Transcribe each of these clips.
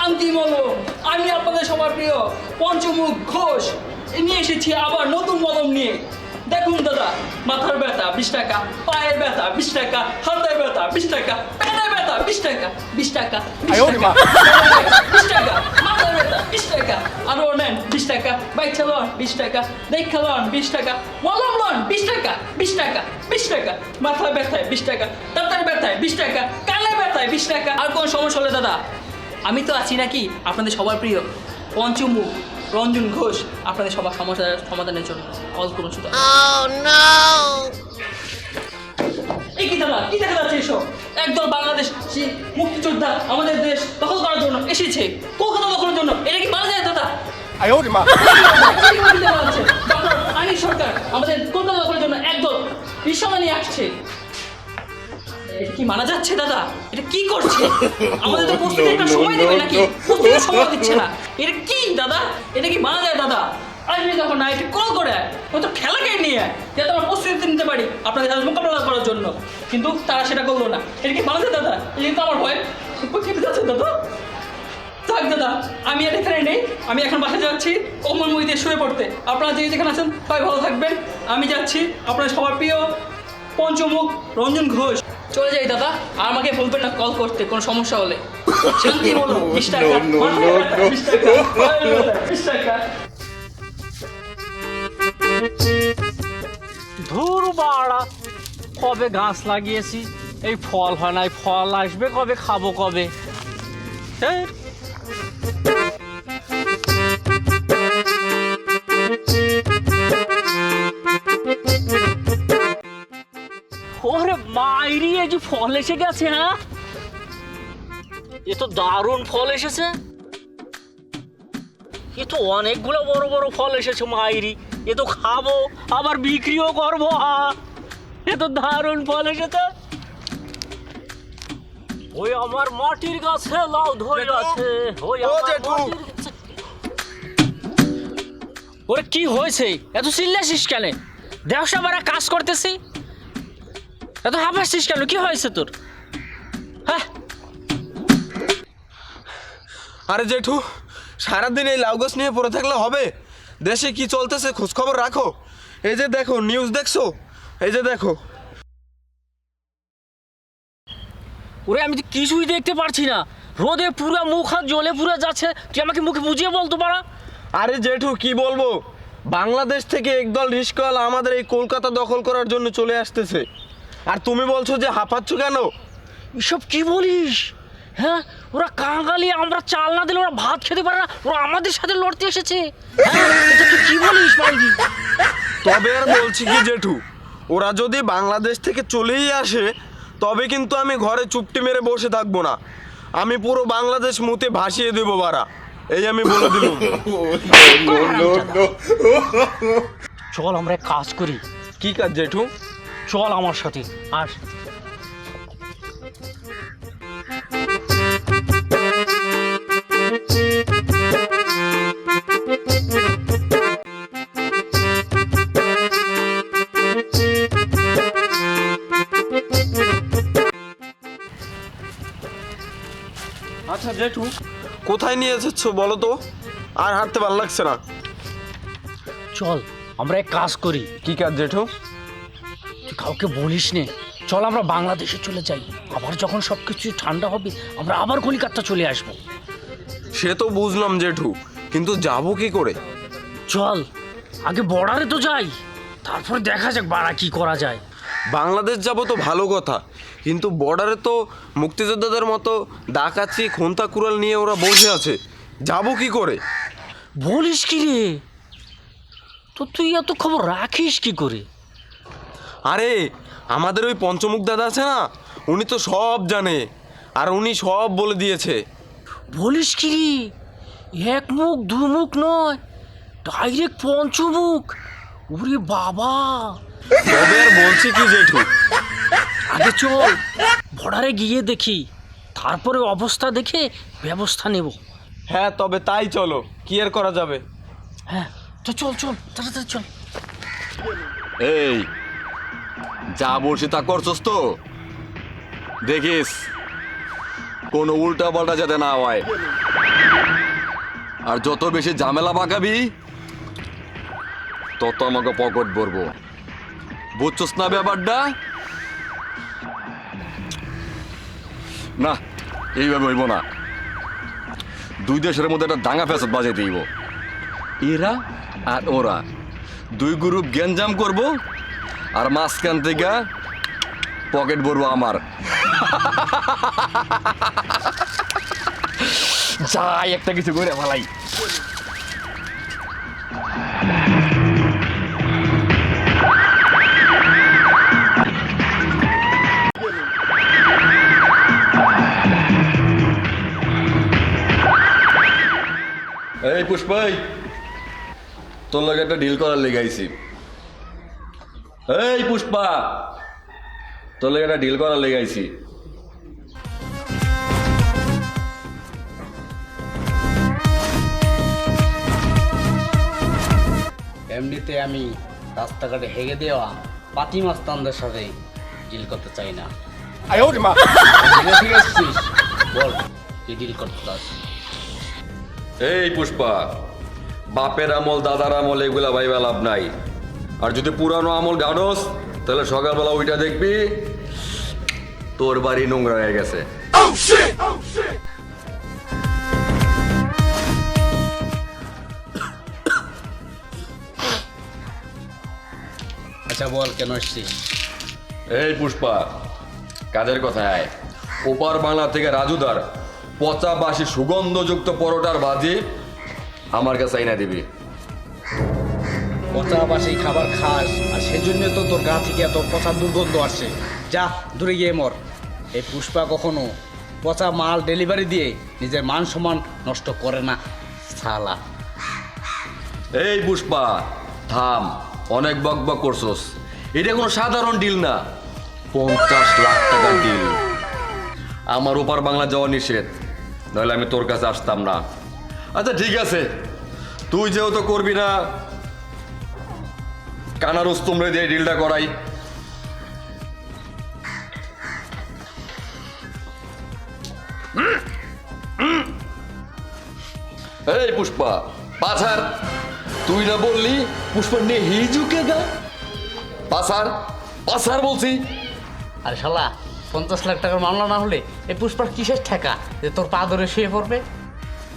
শান্তি মলম, আমি আপনাদের সবার প্রিয় পঞ্চমুখ ঘোষ নিয়ে এসেছি আবার নতুন মলম নিয়ে। দেখুন দাদা, মাথার ব্যথা 20 টাকা, পায়ের ব্যথা 20 টাকা, হাতের ব্যথা 20 টাকা, পেটের ব্যথা 20 টাকা, 20 টাকা, 20 টাকা, মাথার ব্যথা 20 টাকা, আরো নেন 20 টাকা, বাইক চালান 20 টাকা, দেখ খালান 20 টাকা, মলম লন 20 টাকা, 20 টাকা, 20 টাকা, মাথার ব্যথায় 20 টাকা, দাঁতের ব্যথায় 20 টাকা, কানের ব্যথায় 20 টাকা। আর কোন সমস্যা হলে দাদা, আমি তো আছি নাকি আপনাদের সবার প্রিয় পঞ্চমুখ রঞ্জন ঘোষ, আপনাদের সবার সমস্যার সমাধানের জন্য কল করুন শুধু। এই কি দাদা, কি দেখা যাচ্ছে এসব? একদল বাংলাদেশ মুক্তিযোদ্ধা আমাদের দেশ দখল করার জন্য এসেছে, কলকাতা দখলের জন্য। এটা কি মানা যায় দাদা? আইনি সরকার আমাদের কলকাতা দখলের জন্য একদল বিশ্বমা নিয়ে আসছে। এটা কি মানা যাচ্ছে দাদা? এটা কি করছে? আমাদের তো প্রস্তুতি একটা সময় দেবে নাকি? প্রস্তুতি সময় দিচ্ছে না। এটা কি দাদা? এটা কি মানা যায় দাদা? আসলে তখন না, এটা কল করে ও তো খেলাকে নিয়ে যাতে আমরা প্রস্তুতি নিতে পারি আপনাদের সাথে মোকাবেলা করার জন্য, কিন্তু তারা সেটা করলো না। এটা কি মানা যায় দাদা? এটা কিন্তু আমার ভয় কেটে যাচ্ছে দাদা। থাক দাদা, আমি আর এখানে নেই, আমি এখন বাসায় যাচ্ছি কোমল মুই দিয়ে শুয়ে পড়তে। আপনারা যে যেখানে আছেন সবাই ভালো থাকবেন। আমি যাচ্ছি আপনার সবার প্রিয় পঞ্চমুখ রঞ্জন ঘোষ। চলে যাই দাদা, আর আমাকে বলবেন না কল করতে কোনো সমস্যা হলে। শান্তি বলো 20 টাকা, 20 টাকা, 20 টাকা। ধুর বাড়া, কবে গাছ লাগিয়েছি এই ফল হয় নাই, ফল আসবে কবে, খাবো কবে? ধ্যার। ওরে মাইরি, এই যে ফল এসে গেছে। হ্যাঁ, এ তো দারুণ ফল এসেছে। এ তো অনেকগুলো বড় বড় ফল এসেছে মাইরি। এ তো খাবো আবার বিক্রিও করবো। এ তো দারুণ ফল এসেছে। ওই আমার মাটির গাছে লাউ ধরে আছে। ওই আমার মাটির গাছে। ওরে কি হয়েছে? এত চিল্লাছিস কেন? ব্যবসা বাড়া কাজ করতেছি, এত হাঁপাচ্ছিস কেন? কি হয়েছে তোর? হ্যাঁ, আরে জেঠু, সারাদিন এই লাউ গাছ নিয়ে পড়ে থাকলে হবে? দেশে কি চলতেছে খোঁজ খবর রাখো। এই যে দেখো, নিউজ দেখছো? এই যে দেখো। ওরে আমি তো কিছুই দেখতে পারছি না, রোদে পুরো মুখ হাত জ্বলে পুরো যাচ্ছে। তুই আমাকে মুখে বুঝিয়ে বলতো পারা। আরে জেঠু কি বলবো, বাংলাদেশ থেকে একদল রিস্কওয়ালা আমাদের এই কলকাতা দখল করার জন্য চলে আসতেছে, আর তুমি বলছো যে হাঁপাচ্ছ কেন? এসব কি বলিস? হ্যাঁ, ওরা কাঙালি, আমরা চাল না দিলে ওরা ভাত খেতে পারে না, ওরা আমাদের সাথে লড়তে এসেছে। হ্যাঁ, এটা তুই কি বলিস ভাইজি? তবে আর বলছি কি জেঠু, ওরা যদি বাংলাদেশ থেকে চলেই আসে তবে কিন্তু আমি ঘরে চুপটি মেরে বসে থাকবো না, আমি পুরো বাংলাদেশ মুতে ভাসিয়ে দেবো বারা, এই আমি বলে দিলাম। চল আমরা এক কাজ করি। কি কাজ জেঠু? চল আমার সাথে আর। আচ্ছা জেঠু, কোথায় নিয়ে এসেছ বলো তো? আর হাঁটতে ভালো লাগছে না। চল আমরা এক কাজ করি। কি কাজ জেঠু? তুই কাউকে বলিস নে, চল আমরা বাংলাদেশে চলে যাই। আবার যখন সব কিছু ঠান্ডা হবে আমরা আবার কলিকাতা চলে আসবো। সে তো বুঝলাম জেঠু, কিন্তু যাবো কি করে? চল আগে বর্ডারে তো যাই, তারপর দেখা যাক বাড়া কি করা যায়। বাংলাদেশ যাবো তো ভালো কথা, কিন্তু বর্ডারে তো মুক্তিযোদ্ধাদের মতো ডাকাতি খুন্তা কুড়াল নিয়ে ওরা বসে আছে, যাবো কি করে? বলিস কি রে? তো তুই এত খবর রাখিস কি করে? আরে আমাদের ওই পঞ্চমুখ দাদা আছে না, উনি তো সব জানে, আর উনি সব বলে দিয়েছে। বলিস কি রে? এক মুখ দু মুখ নয়, ডাইরেক্ট পঞ্চমুখ। ওরে বাবা! তবে আর বলছি কি জেঠু, আগে চল বর্ডারে গিয়ে দেখি, তারপরে অবস্থা দেখে ব্যবস্থা নেব। হ্যাঁ তবে তাই চলো, কি আর করা যাবে। হ্যাঁ তো চল চল তাড়াতাড়ি চল। এই যা বলছি তা করছস তো? দেখিস কোনো উল্টা পাল্টা যাতে না হয়। আর যত বেশি ঝামেলা পাকাবি তত আমাকে পকেট ভরবো, বুঝছস না ব্যাপারটা? না, এইভাবে হইব না। দুই দেশের মধ্যে একটা দাঙ্গা ফ্যাসাদ বাজাই দিব। এরা আর ওরা দুই গ্রুপ গ্যাঞ্জাম করব, আর মাঝখান থেকে পকেট ভরবো আমার। যাই একটা কিছু করে ভালাই। এই পুষ্পাই, তোর লগে একটা ডিল করার লেগে আইছি। এই পুষ্পা, তোর লগে একটা ডিল করার লেগে আইছি। এমনিতে আমি রাস্তাঘাটে হেগে দেওয়া পাতি মাস্তানদের সাথে ডিল করতে চাই না। ঠিক আছে, বল কি ডিল করতে চাস? এই পুষ্পা, বাপের আমল দাদার আমল এগুলা ভাইবা লাভ নাই। আর যদি পুরানো আমল গাড়স তাহলে সকালবেলা ওইটা দেখবি তোর বাড়ি নোংরা হয়ে গেছে। আচ্ছা বল, কেন এসছিস? এই পুষ্পা, কাজের কথায় ওপার বাংলা থেকে রাজুদার পচা বাসি সুগন্ধযুক্ত পরোটার ভাজি আমার কাছে আইনা দিবি। পচা বাসি খাবার খাস আর সেজন্য তো তোর গা থেকে এত পচা দুর্গন্ধ আসছে। যা দূরে গিয়ে মর। এই পুষ্পা কখনো পচা মাল ডেলিভারি দিয়ে নিজের মান সম্মান নষ্ট করে না শালা। এই পুষ্পা থাম, অনেক বকবক করছস। এটা কোনো সাধারণ ডিল না, 50 লাখ টাকার ডিল। আমার ওপার বাংলা যাওয়া নিষেধ, নইলে আমি তোর কাছে আসতাম না। আচ্ছা ঠিক আছে, তুই যেহেতু করবি না, কানারুস তোমরা দিয়ে ডিলটা করাই। এই পুষ্পা পাছার, তুই না বললি পুষ্পা নে হিজুকে গা? পাছার পাছার বলছি। আরে শালা, 50 লাখ টাকার মামলা না হলে এই পুষ্পার কিসের ঠেকা যে তোর পা ধরে শুয়ে পড়বে?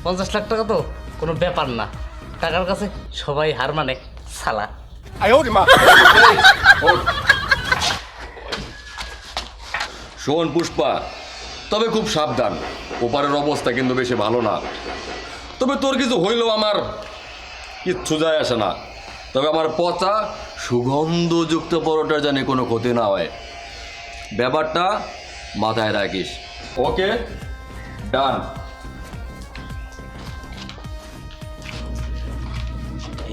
50 লাখ টাকা তো কোনো ব্যাপার না, টাকার কাছে সবাই হার মানে শালা। শোন পুষ্পা, তবে খুব সাবধান, ওপারের অবস্থা কিন্তু বেশি ভালো না। তবে তোর কিছু হইলেও আমার কিচ্ছু যায় আসে না। তবে আমার পচা সুগন্ধযুক্ত পরোটার জানি কোনো ক্ষতি না হয়, ব্যাপারটা মাথায় রাখিস। ওকে, ডান।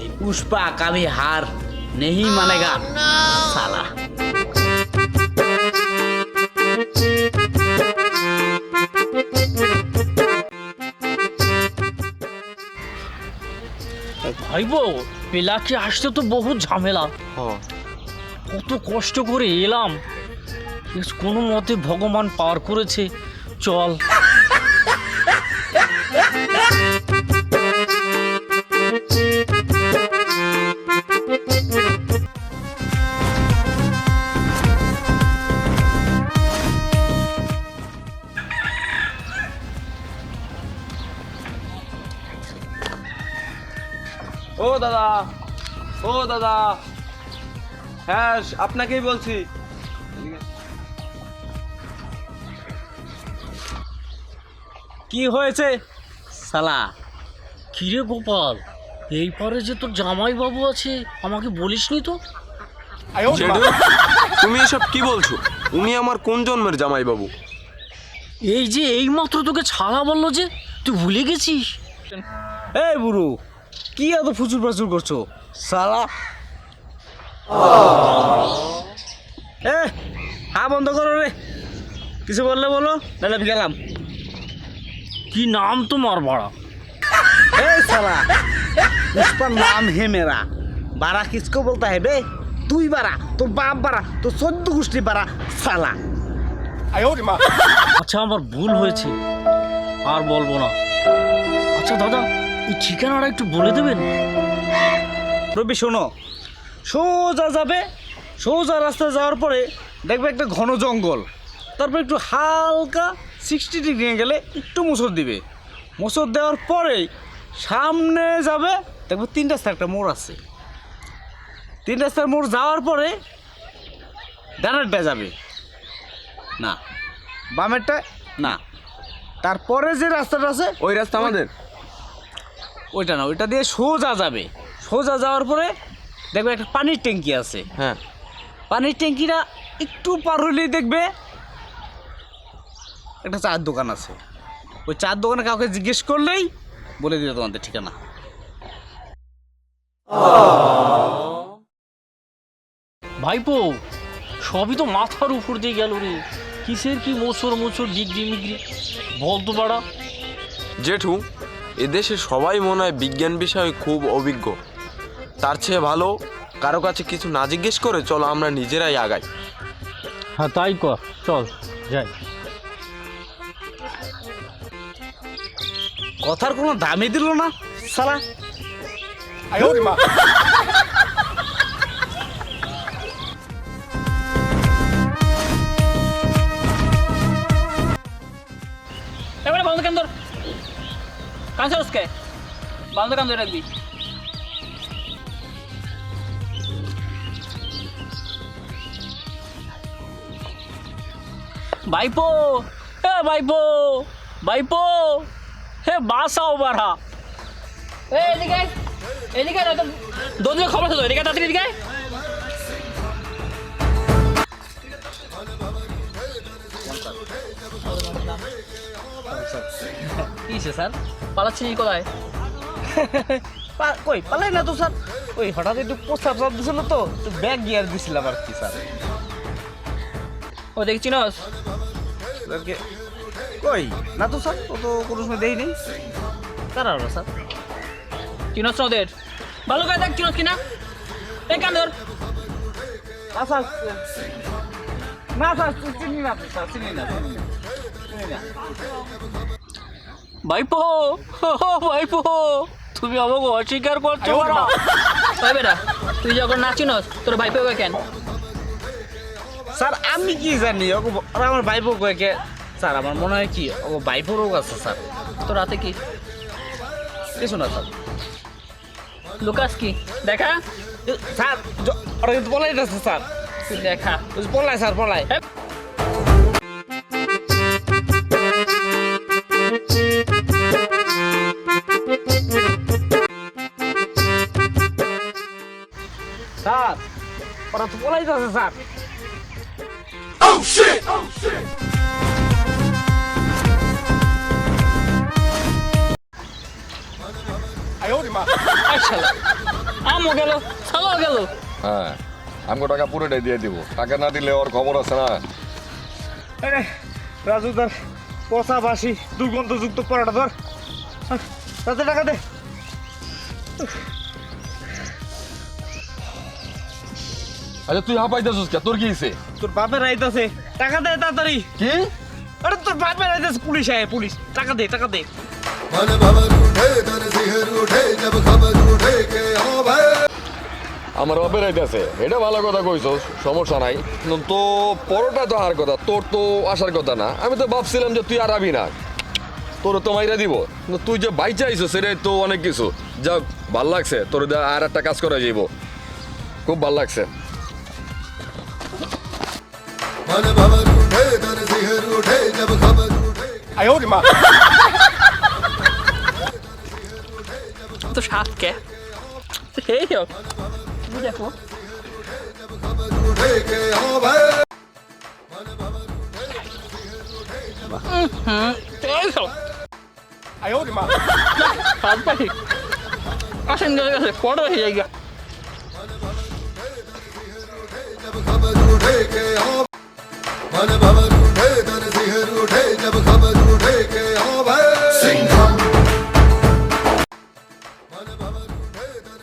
এই পুষ্পা কাभी हार नहीं मानेगा साला। ভাইবো, পেলাকে আসতে তো বহুত ঝামেলা, কত কষ্ট করে এলাম, কোনো মতে ভগবান পার করেছে। চল। ও দাদা, ও দাদা, হ্যাঁ আপনাকেই বলছি। কি হয়েছে? শালা, কিরে গোপাল, এই পারে যে তোর জামাই বাবু আছে, আমাকে বলিসনি তো? জেঠু, তুমি এসব কি বলছো? উনি আমার কোন জন্মের জামাই বাবু? এই যে এই মাত্র তোকে ছাড়া বললো যে, তুই ভুলে গেছিস? এই বুড়ো, কি এত ফুচুর প্রচুর করছো শালা? হ্যাঁ বন্ধ করো রে, কিছু বললে বলো, নাহলে আমি গেলাম। কি নাম তোমার বাড়া? এই শালা, পুষ্পা নাম হে মেরা, বাড়া কিসको बोलता है बे? তুই বাড়া, তোর বাপ বাড়া, তোর 14 গোষ্ঠী বাড়া শালা। আচ্ছা, আমার ভুল হয়েছে, আর বলবো না। আচ্ছা দাদা, এই ঠিকানাটা একটু বলে দেবেন? রবি শোনো, সোজা যাবে, সোজা রাস্তা যাওয়ার পরে দেখবে একটা ঘন জঙ্গল, তারপর একটু হালকা 60 ডিগ্রি গেলে একটু মোচড় দিবে, মোচড় দেওয়ার পরেই সামনে যাবে, দেখবে 3 রাস্তার একটা মোড় আছে। 3 রাস্তার মোড় যাওয়ার পরে ডানেরটা যাবে না, বামেরটা না, তারপরে যে রাস্তাটা আছে ওই রাস্তা আমাদের? ওইটা না, ওইটা দিয়ে সোজা যাবে। সোজা যাওয়ার পরে দেখবে একটা পানির ট্যাঙ্কি আছে। হ্যাঁ। পানির ট্যাঙ্কিটা একটু পার হলেই দেখবে একটা চায়ের দোকান আছে। ওই চায়ের দোকানে কাউকে জিজ্ঞেস করলেই বলে দিবে তোমাদের ঠিকানা। ভাইপো, সবই তো মাথার উপর দিয়ে গেল রে। কিসের কি মোচর মোচর ডিগ্রি মিগ্রি বল তো বাড়া। জেঠু, এদেশে সবাই মনে হয় বিজ্ঞান বিষয়ে খুব অভিজ্ঞ। তার চেয়ে ভালো কারো কাছে কিছু না জিজ্ঞেস করে চলো আমরা নিজেরাই আগাই। হ্যাঁ তাই কর, চল যাই। কথার কোনো দামই দিল না সালা। এবারে বন্ধ কেন তোর কাঁচা বন্ধ কেন ধরে রাখবি? ভাইপো, এ ভাইপো, ভাইপো, হে বাসাও বাড়া। এদিকে এদিকে দোদিকে খবর আছে তো, এদিকে তাড়াতাড়ি এদিকে। কিসে স্যার পালাচ্ছি কোথায়? কই পালাই না তো স্যার, ওই হঠাৎ একটু প্রস্তাব চাপ দিছিল তো, একটু ব্যাগ গিয়ার দিছিলাম আর কি স্যার। ও দেখি চিনস? কই না তো স্যার, ও তো কোনো সময় দেই নেই। কারা ওরা স্যার? চিনস না ওদের? ভালো করে দেখ চিনস কিনা। এই কান ধর। আচ্ছা না স্যার, চিনি না তো স্যার, চিনি না, চিনি না, চিনি না। ভাইপো, ও ভাইপো, তুমি আমাকে অস্বীকার করছো বাড়া। ওই বেটা, তুই যখন না চিনস তোর ভাই পেয়ে কেন? স্যার আমি কি জানি, ওরা আমার ভাইপো কয়েকে স্যার, আমার মনে হয় কি ও ভাইপো রোগ আছে স্যার। তোর রাতে কি কিছু না স্যার। লুকাস কি দেখা? স্যার ওরা কিন্তু পলাই যাচ্ছে স্যার, তুই দেখা। পলাই স্যার, পলাই। স্যার ওরা তো পলাই যাচ্ছে স্যার। আমও গেল, ছাগল গেল। হ্যাঁ, আমাকে টাকা পুরোটাই দিয়ে দিব। টাকা না দিলে ওর খবর আছে না। আরে রাজু, তার পচা বাসি দুর্গন্ধযুক্ত পরাটা ধর, তাতে টাকা দে। আচ্ছা তুই হাঁপাইতেছিস কে? তোর কি হয়েছে? তোর বাপের আইতাছে, টাকা দে তাড়াতাড়ি। কি? আরে তোর বাপের আইতাছে, পুলিশ আয়, পুলিশ। টাকা দে, টাকা দে। मन भवन उठे धन सिहर उठे जब खबर उठे के ओ भाई আমার বাপের আইতেছে, এটা ভালো কথা কইছস, সমস্যা নাই। কিন্তু তো পরোটা তো আর কথা, তোর তো আসার কথা না। আমি তো ভাবছিলাম যে তুই আর আবি না, তোর তো মাইরা দিব। কিন্তু তুই যে বাইচা আইছস সেটাই তো অনেক কিছু। যাক, ভাল লাগছে তোর, আর একটা কাজ করা যাইব, খুব ভাল লাগছে। मन भवन उठे धन सिहर उठे जब खबर उठे তো সাত কে এই হোক দেখো खबर उठे के ओ भाई এই হোক সাত পাখি আসেন গেছে ফটো হয়ে যায় গা। जब खबर उठे के ओ मन भवन उठे धन सिहर उठे जब खबर उठे के ओ भाई सिंघम मन भवन उठे धन